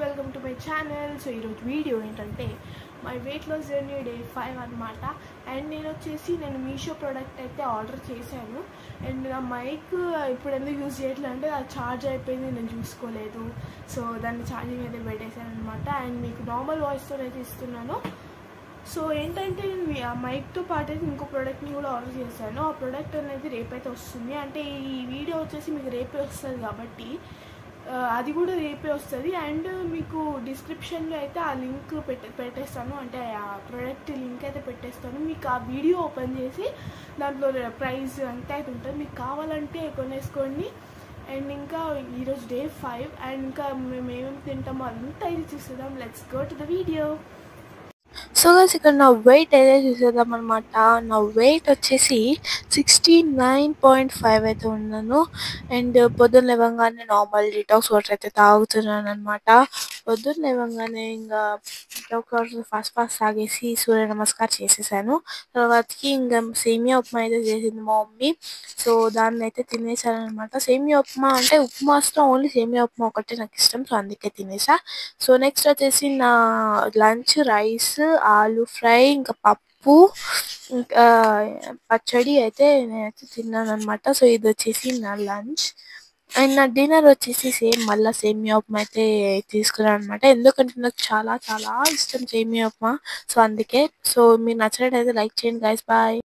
Welcome to my channel. So ఈరోజు video ఏంటంటే my weight loss journey day 5 అనమాట. And నేను మీషో ప్రోడక్ట్ అయితే ఆర్డర్ చేశాను. అండ్ నా మైక్ ఇప్పుడు ఎందుకు యూజ్ చేయట్లేదు అంటే అది ఛార్జ్ అయిపోయింది, నేను చూసుకోలేదు. సో దాన్ని ఛార్జింగ్ అయితే పెట్టేశాను అనమాట. అండ్ మీకు నార్మల్ వాయిస్తో అయితే ఇస్తున్నాను. సో ఏంటంటే ఆ మైక్తో పాటు అయితే ఇంకో ప్రోడక్ట్ని కూడా ఆర్డర్ చేశాను. ఆ ప్రోడక్ట్ అనేది రేపైతే వస్తుంది. అంటే ఈ వీడియో వచ్చేసి మీకు రేపే వస్తుంది కాబట్టి అది కూడా రేపే వస్తుంది. అండ్ మీకు డిస్క్రిప్షన్లో అయితే ఆ లింక్ పెట్టేస్తాను, అంటే ఆ ప్రోడక్ట్ లింక్ అయితే పెట్టేస్తాను. మీకు ఆ వీడియో ఓపెన్ చేసి దాంట్లో ప్రైస్ అంతా అయితే ఉంటుంది, మీకు కావాలంటే కొనేసుకోండి. అండ్ ఇంకా ఈరోజు డే 5 అండ్ ఇంకా మేము ఏమేమి తింటామో అదంతా అయితే చూసేద్దాం. Let's go to the video. So guys ఇక్కడ నా వెయిట్ అయితే చూసేద్దాం అనమాట. నా వెయిట్ వచ్చేసి 69.5 అయితే ఉన్నాను. అండ్ పొద్దున్న లేవగానే నార్మల్ డిటాక్స్ వాటర్ అయితే తాగుతున్నాను అనమాట. పొద్దున్న లేవగానే ఇంకా డిటాక్స్ వాటర్ ఫాస్ట్ తాగేసి సూర్య నమస్కారం చేసేసాను. తర్వాతకి ఇంకా సేమియా ఉప్మా అయితే చేసింది మా మమ్మీ. సో దాన్ని అయితే తినేసాను అనమాట. సేమియా ఉప్మా అంటే ఉప్మాస్తో ఓన్లీ సేమియా ఉప్మా ఒకటే నాకు ఇష్టం, సో అందుకే తినేసా. సో నెక్స్ట్ వచ్చేసి నా లంచ్ రైస్, ఆలు ఫ్రై, ఇంకా పప్పు, ఇంకా పచ్చడి అయితే నేనైతే తిన్నాను అనమాట. సో ఇది వచ్చేసి నా లంచ్. అండ్ నా డిన్నర్ వచ్చేసి సేమ్ మళ్ళీ సేమియా ఉప్మా అయితే తీసుకున్నాను అనమాట. ఎందుకంటే నాకు చాలా చాలా ఇష్టం సేమియా ఉప్మా. సో అందుకే. సో మీరు నచ్చినట్టయితే లైక్ చేయండి గైస్. బాయ్.